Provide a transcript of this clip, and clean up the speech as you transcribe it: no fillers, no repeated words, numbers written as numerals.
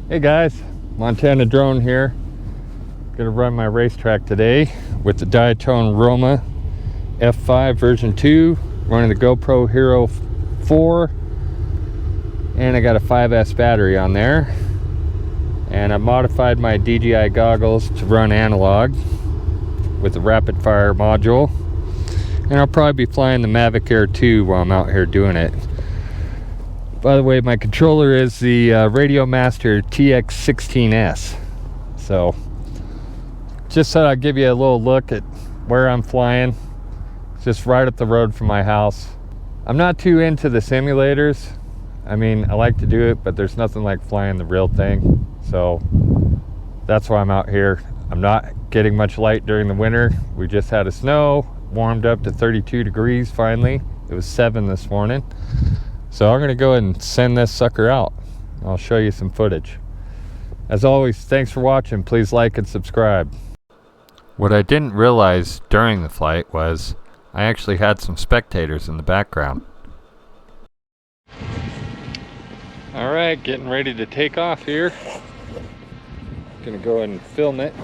Hey guys, Montana Drone here. Gonna run my racetrack today with the Diatone Roma F5 version 2, running the GoPro Hero 4, and I got a 5S battery on there. And I modified my DJI goggles to run analog with the rapid fire module. And I'll probably be flying the Mavic Air 2 while I'm out here doing it. By the way, my controller is the Radiomaster TX16s. So, just thought I'd give you a little look at where I'm flying. It's just right up the road from my house. I'm not too into the simulators. I mean, I like to do it, but there's nothing like flying the real thing. So, that's why I'm out here. I'm not getting much light during the winter. We just had a snow, warmed up to 32 degrees finally. It was 7 this morning. So I'm going to go ahead and send this sucker out. I'll show you some footage. As always, thanks for watching. Please like and subscribe. What I didn't realize during the flight was I actually had some spectators in the background. Alright, getting ready to take off here. Gonna go ahead and film it.